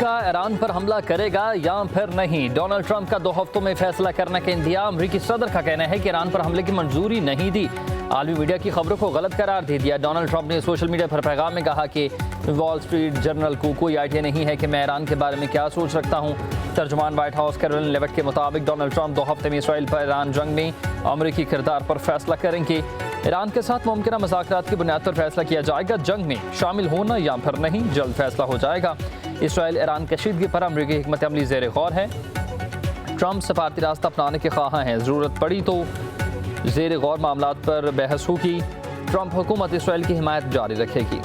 America Iran पर हमला करेगा या फिर नहीं। डोनाल्ड ट्रंप का 2 हफ्तों में फैसला करने का इंतजाम। अमेरिकी सदर का कहना है कि ईरान पर हमले की मंजूरी नहीं दी। आलमी मीडिया की खबरों को गलत करार दे दिया। डोनाल्ड ट्रंप ने सोशल मीडिया पर पैगाम में कहा कि वॉल स्ट्रीट जर्नल को कोई आइडिया नहीं है कि मैं ईरान के बारे में क्या सोच रखता हूँ। तर्जुमान व्हाइट हाउस कैरोलिन लेविट के मुताबिक डोनाल्ड ट्रंप 2 हफ्ते में इसराइल पर ईरान जंग में अमेरिकी किरदार पर फैसला करेंगे। ईरान के साथ मुमकिन मुज़ाकरात की बुनियाद पर फैसला किया जाएगा। जंग में शामिल होना या फिर नहीं जल्द फैसला हो जाएगा। इसराइल ईरान कशीदगी पर अमरीकी हिकमत अमली ज़ेर गौर है। ट्रंप सफारती रास्ता अपनाने के ख्वाह हैं। ज़रूरत पड़ी तो ज़ेर गौर मामलात पर बहस होगी। ट्रंप हुकूमत इसराइल की हिमायत जारी रखेगी।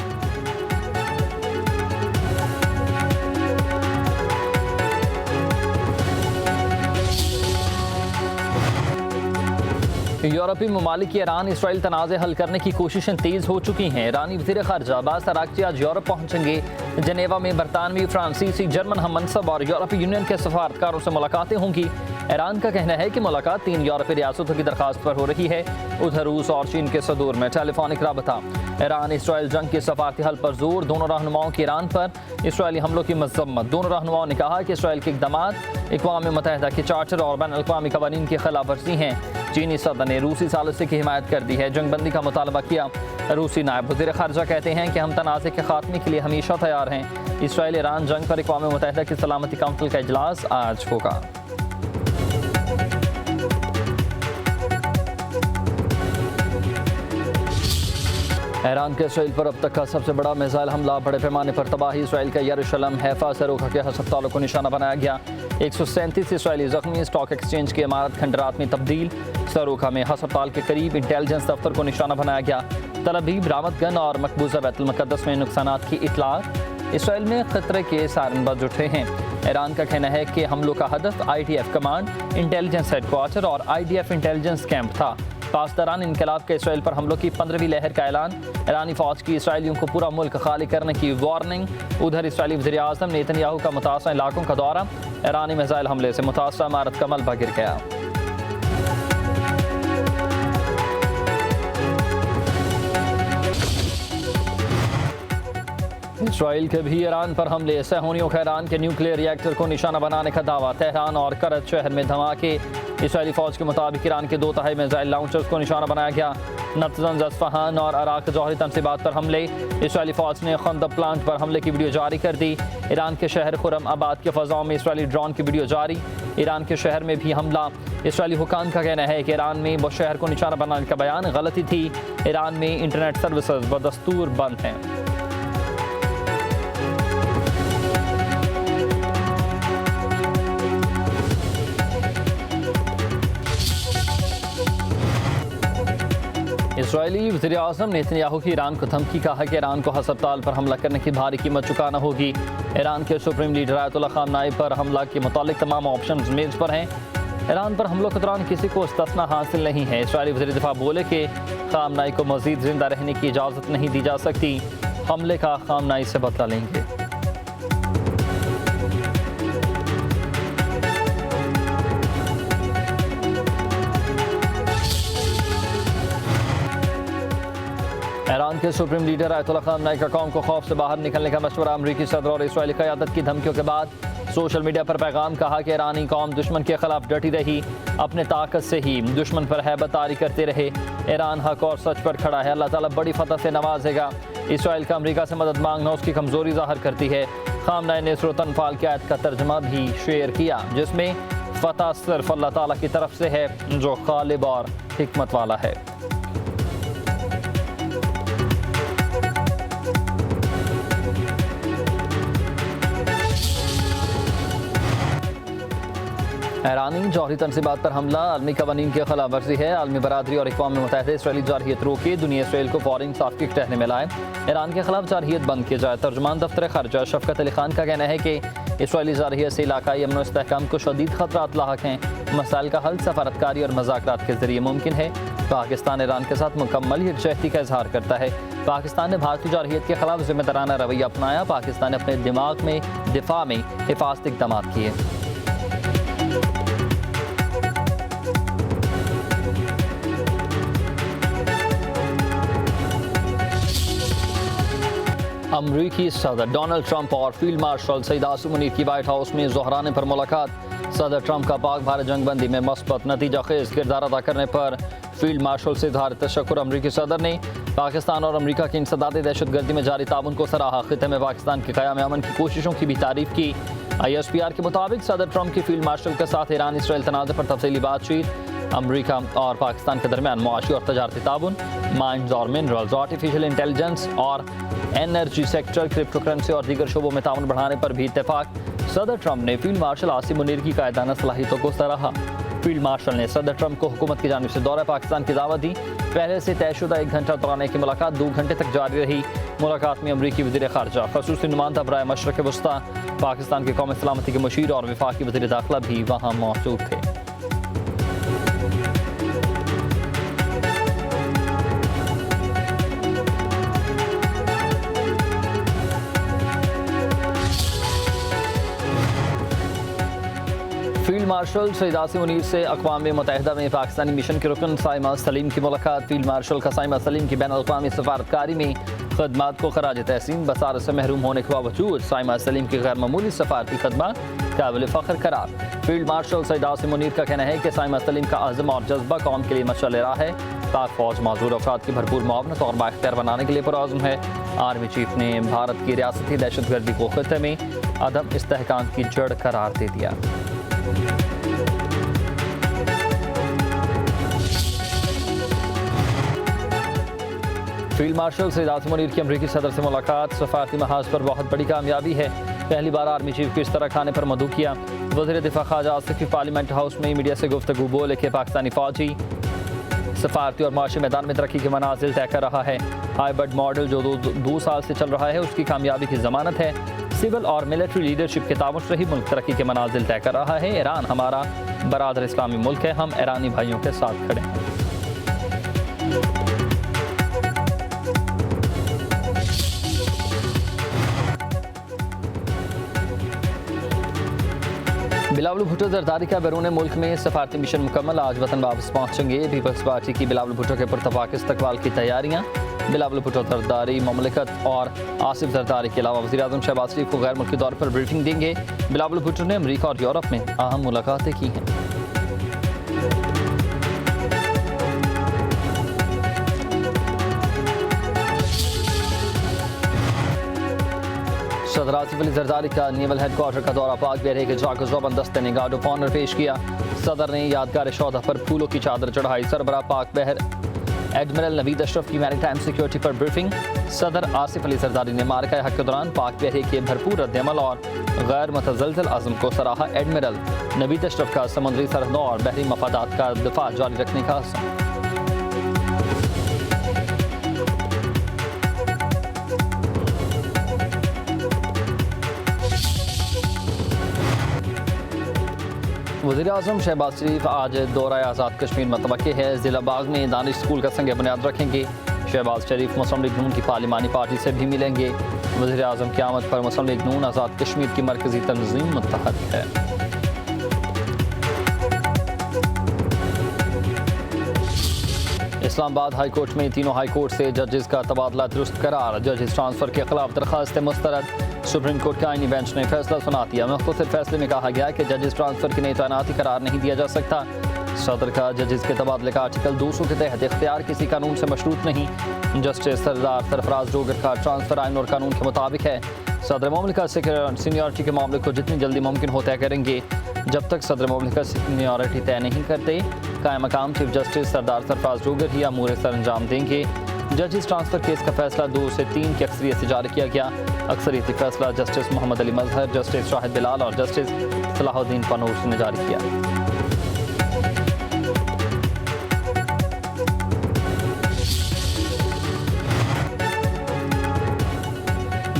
यूरोपीय ममालिक ईरान इसराइल तनाज़े हल करने की कोशिशें तेज़ हो चुकी हैं। ईरानी वज़ीर ख़ारजा अब्बास अराग़ची आज यूरोप पहुँचेंगे। जनेवा में बरतानवी, फ्रांसीसी, जर्मन हम मनसब और यूरोपीय यूनियन के सफारतकारों से मुलाकातें होंगी। ईरान का कहना है कि मुलाकात 3 यूरोपीय रियासतों की दरख्वास्त पर हो रही है। उधर रूस और चीन के सदूर में टेलीफोनिक राबता। ईरान इसराइल जंग के सफारती हल पर जोर। दोनों रहनुमाओं की ईरान पर इसराइली हमलों की मज़म्मत। दोनों रहनुमाओं ने कहा कि इसराइल के इक़दाम अक़वाम मुत्तहिदा के चार्टर और बैन अल-अक़वामी क़वानीन की खिलाफ वर्जी हैं। चीनी सदर ने रूसी सालिसी की हिमायत कर दी है। जंगबंदी का मुतालबा किया। रूसी नायब वज़ीर ख़ारजा कहते हैं कि हम तनाज़े के खात्मे के लिए हमेशा तैयार हैं। इसराइल ईरान जंग पर अक़वाम मुत्तहिदा की सलामती काउंसिल का इजलास आज होगा। ईरान के इसराइल पर अब तक का सबसे बड़ा मिसाइल हमला। बड़े पैमाने पर तबाही। इसराइल का यरूशलेम, हैफा, सरोखा के अस्पतालों को निशाना बनाया गया। 137 इसराइली जख्मी। स्टॉक एक्सचेंज की इमारत खंडरात में तब्दील। सरोखा में अस्पताल के करीब इंटेलिजेंस दफ्तर को निशाना बनाया गया। तल अवीव, रामत गन और मकबूजा बैतुल मुक़द्दस में नुकसानात की इत्तला। इसराइल में खतरे के सायरन बज उठे हैं। ईरान का कहना है कि हमलों का हदफ IDF कमांड, इंटेलिजेंस हेडक्वार्टर और IDF इंटेलिजेंस कैंप था। पासदारान इनकलाब के इसराइल पर हमलों की 15वीं लहर का ऐलान। ईरानी फौज की इसराइलियों को पूरा मुल्क खाली करने की वार्निंग। उधर इसराइली वज़ीर आज़म नेतन्याहू का मुतासर इलाकों का दौरा। ईरानी मिसाइल हमले से मुतासर इमारत का मलबा गिर गया। इसराइल के भी ईरान पर हमले। सहूनियों का ईरान के न्यूक्लियर रिएक्टर को निशाना बनाने का दावा। तेहरान और करत शहर में धमाके। इसराइली फौज के मुताबिक ईरान के 2 तिहाई मिसाइल लॉन्चर्स को निशाना बनाया गया। नतजन, अस्फहान और अराक जौहरी तनसीबात पर हमले। इसराइली फौज ने खंदक प्लांट पर हमले की वीडियो जारी कर दी। ईरान के शहर खुरम आबाद के फ़ज़ाओं में इसराइली ड्रोन की वीडियो जारी। ईरान के शहर में भी हमला। इसराइली हुकाम का कहना है कि ईरान में वो शहर को निशाना बनाने का बयान गलती थी। ईरान में इंटरनेट सर्विसेज बदस्तूर बंद हैं। इसराइली वज़ीर आज़म नेतन्याहू की ईरान को धमकी। कहा कि ईरान को अस्पताल पर हमला करने की भारी कीमत चुकाना होगी। ईरान के सुप्रीम लीडर आयतुल्लाह ख़ामनाई पर हमला के मुतालिक तमाम ऑप्शन मेज़ पर हैं। ईरान पर हमलों के दौरान किसी को इस्तिस्ना हासिल नहीं है। इसराइली वज़ीर दिफा बोले कि ख़ामनाई को मज़ीद ज़िंदा रहने की इजाज़त नहीं दी जा सकती। हमले का ख़ामनाई से बदला लेंगे। ईरान के सुप्रीम लीडर आयतुल्लाह ख़ामनाई का कौम को खौफ से बाहर निकलने का मशवरा। अमरीकी सदर और इसराइली क़यादत की धमकियों के बाद सोशल मीडिया पर पैगाम। कहा कि ईरानी कौम दुश्मन के खिलाफ डटी रही, अपने ताकत से ही दुश्मन पर हैबत तारी करते रहे। ईरान हक और सच पर खड़ा है। अल्लाह ताला बड़ी फतह से नवाजेगा। इसराइल का अमरीका से मदद मांगना उसकी कमज़ोरी ज़ाहिर करती है। ख़ामनाई ने सूरत अनफ़ाल की आयत का तर्जुमा भी शेयर किया, जिसमें फ़तह सिर्फ अल्लाह ताला की तरफ से है जो गालिब और हिकमत वाला है। ईरानी जौहरी तनसीबात पर हमला आलमी कवानीन की खिलाफ वर्जी है। आलमी बरादरी और अक़वाम मुत्तहिदा इसराइली जारहियत रोके। दुनिया इसराइल को फौरी इंसाफ की टहने में लाए। ईरान के खिलाफ जारहियत बंद की जाए। तर्जुमान दफ्तर ख़ारजा शफ़क़त अली ख़ान का कहना है कि इसराइली जारहियत से इलाकाई अमन व इस्तेहकाम को शदीद ख़तरात लाहक हैं। मसाइल का हल सफारतकारी और मुज़ाकरात के ज़रिए मुमकिन है। पाकिस्तान ईरान के साथ मुकम्मल यकजहती का इजहार करता है। पाकिस्तान ने भारतीय जारहियत के खिलाफ जिम्मेदाराना रवैया अपनाया। पाकिस्तान ने अपने दिमाग में दिफा में हिफाजती इक़दाम किए। अमरीकी सदर डोनाल्ड ट्रंप और फील्ड मार्शल सईद आसिम मुनीर की व्हाइट हाउस में दोहराने पर मुलाकात। सदर ट्रंप का पाक भारत जंगबंदी में मस्बत नतीजा खेज किरदार अदा करने पर फील्ड मार्शल से इजहार तशक्कुर। अमरीकी सदर ने पाकिस्तान और अमरीका की इंसदाद दहशतगर्दी में जारी ताउन को सराहा। खिते में पाकिस्तान के क़याम अमन की कोशिशों की भी तारीफ की। ISPR के मुताबिक सदर ट्रंप की फील्ड मार्शल के साथ ईरान इसराइल तनाज़े पर तफसीली बातचीत। अमरीका और पाकिस्तान के दरमियान मुआशी और तजारती ताउन, माइंस और मिनरल्स, आर्टिफिशियल इंटेलिजेंस और एनर्जी सेक्टर, क्रिप्टो करेंसी और दीगर शोबों में ताउन बढ़ाने पर भी इत्तेफाक। सदर ट्रंप ने फील्ड मार्शल आसिम मुनीर की कायदाना सलाहियतों को सराहा। फील्ड मार्शल ने सदर ट्रंप को हुकूमत की जानिब से दौरा पाकिस्तान की दावत दी। पहले से तयशुदा 1 घंटा दौरान की मुलाकात 2 घंटे तक जारी रही। मुलाकात में अमरीकी वज़ीर ख़ारजा, ख़ुसूसी नुमाइंदा बराए मशरक़ वस्ता, पाकिस्तान के कौमी सलामती के मुशीर और वफाकी वज़ीर दाखिला भी वहाँ मौजूद थे। फील्ड मार्शल सईद आसिम मुनीर से अक़वाम मुत्तहिदा में पाकिस्तानी मिशन के रुकन साइमा सलीम की मुलाकात। फील्ड मार्शल का साइमा सलीम की बैनुल-अक़वामी सफारतकारी में खदमात को खराज तहसीन। बसारत से महरूम होने के बावजूद साइमा सलीम की गैर मामूली सफारती खदमात काबिल फ़ख्र करार। फील्ड मार्शल सईद आसिम मुनीर का कहना है कि साइमा सलीम का अज़्म और जज्बा कौम के लिए मशअल राह है। पाक फौज मौजूद अफराद की भरपूर मुआवनत और बाइख्तियार बनाने के लिए पुरअज़्म है। आर्मी चीफ ने भारत की रियासती दहशतगर्दी को खिते में अदम इस्तेहकाम की जड़ करार दे दिया। फील्ड मार्शल सईद आसिम मुनीर की अमरीकी सदर से मुलाकात सफारती महाज पर बहुत बड़ी कामयाबी है। पहली बार आर्मी चीफ को इस तरह खाने पर मदऊ किया। वज़ीर दिफा ख्वाजा आसिफ पार्लियामेंट हाउस में मीडिया से गुफ्तगू बोले कि पाकिस्तानी फौजी सफारती और माशी मैदान में तरक्की के मनाजिल तय कर रहा है। हाइब्रिड मॉडल जो 2 साल से चल रहा है उसकी कामयाबी की जमानत है। सिविल और मिलिट्री लीडरशिप के तामुश रही मुल्क तरक्की के मनाजिल तय कर रहा है। ईरान हमारा बरादर इस्लामी मुल्क है, हम ईरानी भाइयों के साथ खड़े हैं। बिलावल भुट्टो जरदारी का बैरून मुल्क में सफारती मिशन मुकम्मल। आज वतन वापस पहुँचेंगे। पीपल्स पार्टी की बिलावल भुट्टो के पुरतफाक इस्तकबाल की तैयारियाँ। बिलावल भुट्टो जरदारी ममलिकत और आसिफ जरदारी के अलावा वज़ीर आज़म शहबाज शरीफ को गैर मुल्की दौर पर ब्रीफिंग देंगे। बिलावल भुट्टो ने अमरीका और यूरोप में अहम मुलाकातें की हैं। सदर आसिफ अली जरदारी का नेवल हेडक्वार्टर का दौरा पाक बहरे के जाकर ज़बरदस्त ने गार्ड ऑफ ऑनर पेश किया। सदर ने यादगार शौदा पर फूलों की चादर चढ़ाई। सरबराह पाक बहर एडमिरल नवीद अशरफ की मैरीटाइम सिक्योरिटी पर ब्रीफिंग। सदर आसिफ अली जरदारी ने मार्का हक के दौरान पाक बहरे के भरपूर रद्दअमल और गैर मुतज़लज़ल अज़्म को सराहा। एडमिरल नवीद अशरफ का समुद्री सरहदों और बहरी मफादात का दिफा जारी रखने का अज़्म। वज़ीर आज़म शहबाज शरीफ आज दौरा आज़ाद कश्मीर मतवक्के है। ज़िला बाग में दानिश स्कूल का संग बुनियाद रखेंगे। शहबाज शरीफ मुस्लिम लीग नून की पार्लिमानी पार्टी से भी मिलेंगे। वज़ीर आज़म की आमद पर मुस्लिम लीग नून आज़ाद कश्मीर की मरकज़ी तंज़ीम मुत्तहद है। इस्लामाबाद हाई कोर्ट में तीनों हाई कोर्ट से जजेस का तबादला दुरुस्त करार। जजेस ट्रांसफ़र के खिलाफ दरख्वास्त मुस्तरद। सुप्रीम कोर्ट का आईनी बेंच ने फैसला सुना दिया। मुख्तसर फैसले में कहा गया कि जजेस ट्रांसफ़र की नई तैनाती करार नहीं दिया जा सकता। सदर का जजेस के तबादले का आर्टिकल 200 के तहत इख्तियार किसी कानून से मशरूत नहीं। जस्टिस सरदार सरफराज डोगर का ट्रांसफ़र आइन और कानून के मुताबिक है। सदर मुमलिकत सीनियरिटी के मामले को जितनी जल्दी मुमकिन हो तय करेंगे। जब तक सदर मुमलिकत सीनियरिटी तय नहीं करते कायम मकाम चीफ जस्टिस सरदार सरफराज डोगर ही अमूर सर अंजाम देंगे। जजेस ट्रांसफ़र केस का फैसला 2 से 3 की अक्सरियत से जारी किया गया। अक्सरियती फैसला जस्टिस मोहम्मद अली मजहर, जस्टिस शाहिद बिलाल और जस्टिस सलाहुद्दीन पनूस ने जारी किया।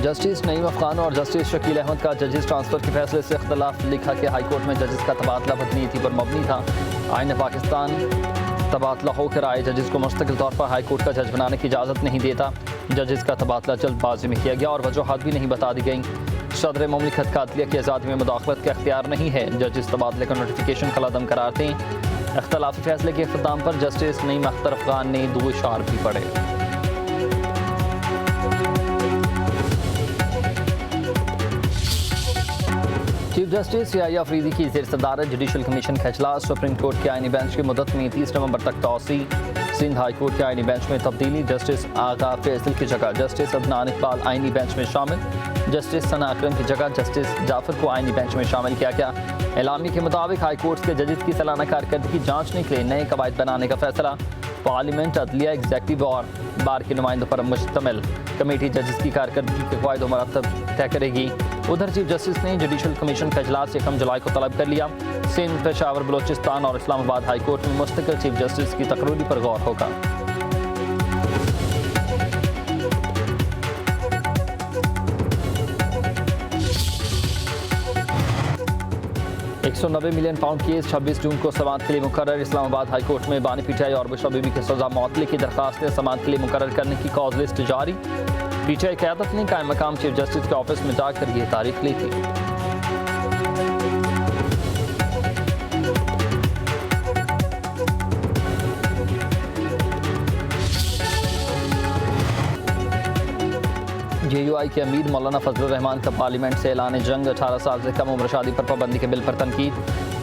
जस्टिस नईम अफगान और जस्टिस शकील अहमद का जजेस ट्रांसफ़र के फैसले से इख्तलाफ। लिखा कि हाई कोर्ट में जजेस का तबादला बदनीयती पर मबनी था। आईन पाकिस्तान तबादला होकर आए जजेस को मुस्तकिल तौर पर हाई कोर्ट का जज बनाने की इजाज़त नहीं देता। जजेस का तबादला जल्दबाजी में किया गया और वजूहात भी नहीं बता दी गई। सदर मुमलिकत का अदलिया की आज़ादी में मुदाखलत का इख्तियार नहीं है। जजेस तबादले का नोटिफिकेशन कलअदम करार दें। इख्तलाफी फैसले के इख्तिताम पर जस्टिस नईम अख्तर अफगान ने 2 इशार भी पढ़े। जस्टिस याहिया अफरीदी की ज़ेर सदारत जुडिशल कमीशन का इजलास। सुप्रीम कोर्ट के आईनी बेंच की मुद्दत में 30 नवंबर तक तोसी। सिंध हाई कोर्ट के आईनी बेंच में तब्दीली। जस्टिस आगा फैसल की जगह जस्टिस अदनान इकबाल आईनी बेंच में शामिल। जस्टिस सना अकरम की जगह जस्टिस जाफर को आईनी बेंच में शामिल किया गया। एलामी के मुताबिक हाई कोर्ट के जजेस की सालाना कारकर्दगी जांचने के लिए नए कवायद बनाने का फैसला। पार्लियामेंट, अदलिया, एग्जेक्टिव और बार के नुमाइंदों पर मुश्तमिल कमेटी जजेस की कारकर्दगी के कवायद मरतब तय करेगी। उधर चीफ जस्टिस ने जुडिशल कमीशन का इजलास 1 जुलाई को तलब कर लिया। सिंध, पेशावर, बलोचिस्तान और इस्लामाबाद हाई कोर्ट में मुस्तकिल चीफ जस्टिस की तकरीरी पर गौर होगा। 190 मिलियन पाउंड केस 26 जून को समाअत के लिए मुकर्रर। इस्लामाबाद हाई कोर्ट में बानी पीटीआई और बुशरा बीबी की सजा मुअत्तली की दरखास्तें समाअत के लिए मुकर्रर करने की कॉज लिस्ट जारी। पीटीआई क़यादत ने कायम मकाम चीफ जस्टिस के ऑफिस में जाकर यह तारीख ली थी। JUI के अमीर मौलाना फजलुर रहमान का पार्लियामेंट से ऐलान जंग। 18 साल से कम उम्र शादी पर पाबंदी के बिल पर तनकीद।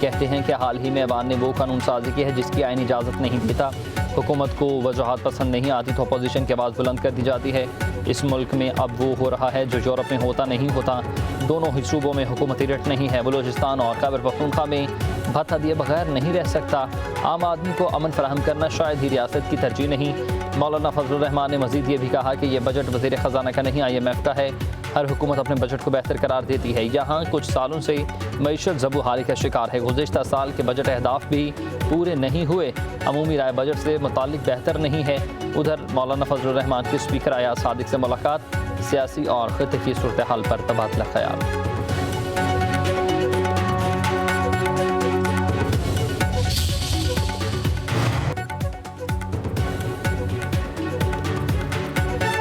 कहते हैं कि हाल ही में ऐवान ने वो कानून साजी की है जिसकी आईनी इजाज़त नहीं देता। हुकूमत को वजूहात पसंद नहीं आती तो अपोजिशन की आवाज़ बुलंद कर दी जाती है। इस मुल्क में अब वो हो रहा है जो यूरोप में होता नहीं होता। दोनों ही सूबों में हुकूमती रट नहीं है। बलोचिस्तान और खैबर पख्तूनख्वा में भत्ता दिए बगैर नहीं रह सकता। आम आदमी को अमन फराहम करना शायद ही रियासत की तरजीह नहीं। मौलाना फजलुर रहमान ने मजीद ये भी कहा कि यह बजट वज़ीर ख़जाना का नहीं IMF का है। हर हुकूमत अपने बजट को बेहतर करार देती है। यहाँ कुछ सालों से मईशत ज़बूहाली का शिकार है। गुज़िश्ता साल के बजट अहदाफ भी पूरे नहीं हुए। अमूमी राय बजट से मुतालिक बेहतर नहीं है। उधर मौलाना फजलुर रहमान की स्पीकर अयाज सादिक से मुलाकात। सियासी और खित्ते की सूरत हाल पर तबादला ख्याल।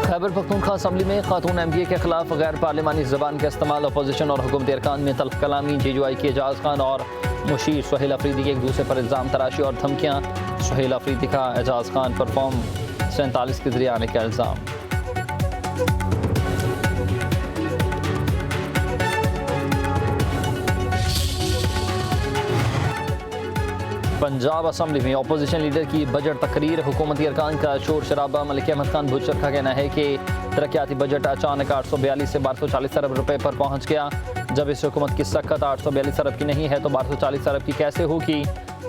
खैबर पख्तूनख्वा असम्बली में खातून MPA के खिलाफ गैर पार्लिमानी ज़बान का इस्तेमाल। अपोजिशन और हुकूमती अरकान में तल्ख कलामी। JUI के एजाज खान और मुशीर सुहेल अफरीदी के एक दूसरे पर इल्ज़ाम तराशी और धमकियाँ। सुहेल अफरीदी का एजाज खान पर फॉर्म 47 के जरिए आने का इल्ज़ाम। पंजाब असम्बली में अपोजिशन लीडर की बजट तकरीर। हुकूमती अरकान का शोर शराबा। मलिक अहमद खान बुचर का कहना है कि तरक्याती बजट अचानक 842 से 1240 अरब रुपए पर पहुंच गया। जब इस हुकूमत की सकत 842 अरब की नहीं है तो 1240 अरब की कैसे होगी?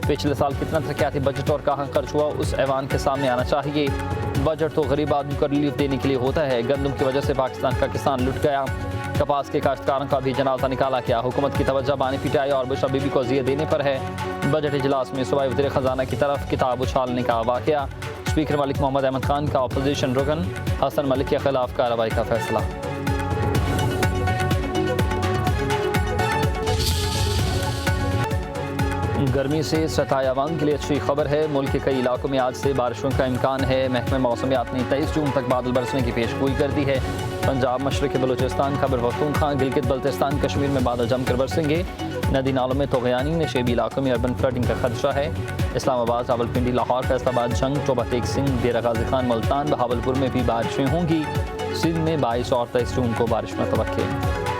पिछले साल कितना तरक्याती बजट और कहाँ खर्च हुआ उस ऐवान के सामने आना चाहिए। बजट तो गरीब आदमी को रिलीफ देने के लिए होता है। गंदम की वजह से पाकिस्तान का किसान लुट गया। कपास के काश्तकारों का भी जनाजा निकाला गया। हुकूमत की तवज्जो बानी पीटीआई और बुशरा बीबी को अज़ियत देने पर है। बजट इजलास में सूबाई वज़ीर ख़जाना की तरफ किताब उछालने का वाक़या। स्पीकर मलिक मोहम्मद अहमद खान का अपोजिशन रुकन हसन मलिक के खिलाफ कार्रवाई का फैसला। गर्मी से सतायावान के लिए अच्छी खबर है। मुल्क के कई इलाकों में आज से बारिशों का इम्कान है। महकमे मौसमियात ने 23 जून तक बादल बरसने की पेशगोई कर दी है। पंजाब, मशरक़ी बलूचिस्तान, खैबर पख्तूनख्वा, गिलगित बल्तिस्तान, कश्मीर में बादल जमकर बरसेंगे। नदी नालों में तोग़यानी नशेबी इलाकों में अर्बन फ्लडिंग का खदशा है। इस्लामाबाद, रावलपिंडी, लाहौर, फैसलाबाद, झंग, टोबा टेक सिंह, डेरा गाजी खान, मुल्तान, बहावलपुर में भी बारिशें होंगी। सिंध में 22 और 23 जून को बारिश में तवक्के।